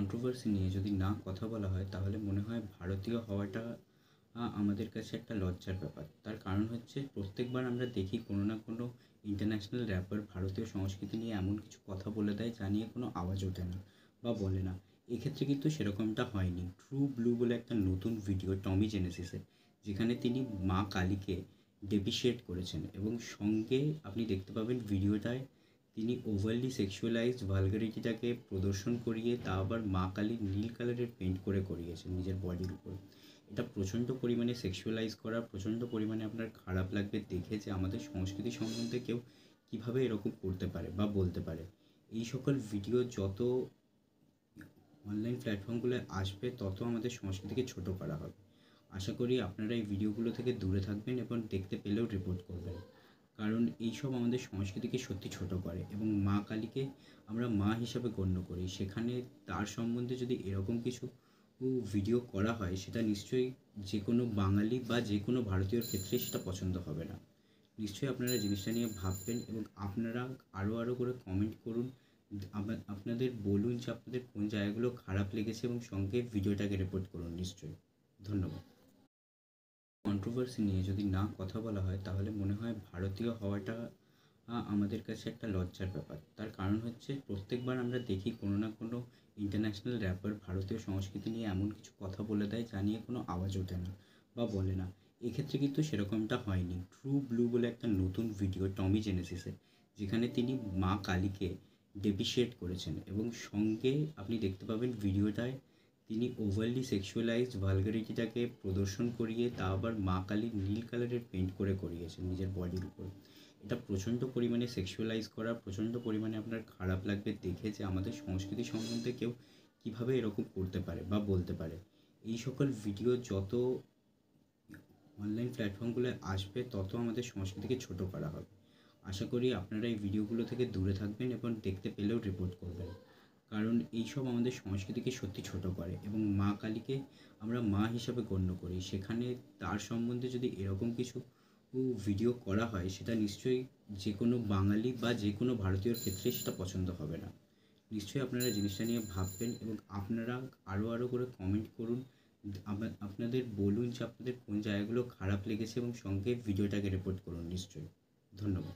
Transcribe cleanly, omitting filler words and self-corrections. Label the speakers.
Speaker 1: Controversy নিয়ে যদি না কথা বলা হয় তাহলে মনে হয় ভারতীয় হওয়াটা আমাদের কাছে একটা লজ্জার ব্যাপার। তার কারণ হচ্ছে প্রত্যেকবার আমরা দেখি কোনো না কোনো ইন্টারন্যাশনাল র্যাপার ভারতীয় সংস্কৃতি নিয়ে এমন কিছু কথা বলে দেয় যা নিয়ে কোনো আওয়াজ ওঠে না বা বলে না। এক্ষেত্রে কিন্তু সেরকমটা হয়নি। ট্রু ব্লু বলে একটা নতুন ভিডিও টমি জেনেসিসের, যেখানে তিনি মা কালীকে ডেপ্রিশিয়েট করেছেন এবং সঙ্গে আপনি দেখতে পাবেন ভিডিওটায় তিনি ওভারলি সেক্সুয়ালাইজড ভালগারিটিটাকে প্রদর্শন করিয়ে তা আবার মা কালীর নীল কালারের পেন্ট করে করিয়েছেন নিজের বডির উপর। এটা প্রচণ্ড পরিমাণে সেক্সুয়ালাইজ করা, প্রচণ্ড পরিমাণে আপনার খারাপ লাগবে দেখে যে আমাদের সংস্কৃতি সম্বন্ধে কেউ কীভাবে এরকম করতে পারে বা বলতে পারে। এই সকল ভিডিও যত অনলাইন প্ল্যাটফর্মগুলোয় আসবে তত আমাদের সংস্কৃতিকে ছোট করা হবে। আশা করি আপনারা এই ভিডিওগুলো থেকে দূরে থাকবেন এবং দেখতে পেলেও রিপোর্ট করবেন, কারণ এইসব আমাদের সংস্কৃতিকে সত্যি ছোট করে এবং মা কালীকে আমরা মা হিসাবে গণ্য করি। সেখানে তার সম্বন্ধে যদি এরকম কিছু ভিডিও করা হয় সেটা নিশ্চয়ই যে কোনো বাঙালি বা যে কোনো ভারতীয়র ক্ষেত্রে সেটা পছন্দ হবে না। নিশ্চয়ই আপনারা জিনিসটা নিয়ে ভাববেন এবং আপনারা আরও করে কমেন্ট করুন। আপনাদের বলুন যে আপনাদের কোন জায়গাগুলো খারাপ লেগেছে এবং সঙ্গে ভিডিওটাকে রিপোর্ট করুন নিশ্চয়ই। ধন্যবাদ। কন্ট্রোভার্সি নিয়ে যদি না কথা বলা হয় তাহলে মনে হয় ভারতীয় হওয়াটা আমাদের কাছে একটা লজ্জার ব্যাপার। তার কারণ হচ্ছে প্রত্যেকবার আমরা দেখি কোনো না কোনো ইন্টারন্যাশনাল র্যাপার ভারতীয় সংস্কৃতি নিয়ে এমন কিছু কথা বলে দেয় যা নিয়ে কোনো আওয়াজ ওঠে না বা বলে না। এক্ষেত্রে কিন্তু সেরকমটা হয়নি। ট্রু ব্লু বলে একটা নতুন ভিডিও টমি জেনেসিসের, যেখানে তিনি মা কালীকে ডেপ্রিশিয়েট করেছেন এবং সঙ্গে আপনি দেখতে পাবেন ভিডিওটায় তিনি ওভারলি সেক্সুয়ালাইজড ভালগারিটিটাকে প্রদর্শন করিয়ে তা আবার মা কালীর নীল কালারের পেন্ট করে করিয়েছেন নিজের বডির উপর। এটা প্রচণ্ড পরিমাণে সেক্সুয়ালাইজ করা, প্রচণ্ড পরিমাণে আপনার খারাপ লাগবে দেখে যে আমাদের সংস্কৃতি সম্বন্ধে কেউ কীভাবে এরকম করতে পারে বা বলতে পারে। এই সকল ভিডিও যত অনলাইন প্ল্যাটফর্মগুলোয় আসবে তত আমাদের সংস্কৃতিকে ছোট করা হবে। আশা করি আপনারা এই ভিডিওগুলো থেকে দূরে থাকবেন এবং দেখতে পেলেও রিপোর্ট করবেন, কারণ এইসব আমাদের সংস্কৃতিকে সত্যি ছোট করে এবং মা কালীকে আমরা মা হিসাবে গণ্য করি। সেখানে তার সম্বন্ধে যদি এরকম কিছু ভিডিও করা হয় সেটা নিশ্চয়ই যে কোনো বাঙালি বা যে কোনো ভারতীয়র ক্ষেত্রে সেটা পছন্দ হবে না। নিশ্চয়ই আপনারা জিনিসটা নিয়ে ভাববেন এবং আপনারা আরও করে কমেন্ট করুন। আপনাদের বলুন যে আপনাদের কোন জায়গাগুলো খারাপ লেগেছে এবং সঙ্গে ভিডিওটাকে রিপোর্ট করুন নিশ্চয়ই। ধন্যবাদ।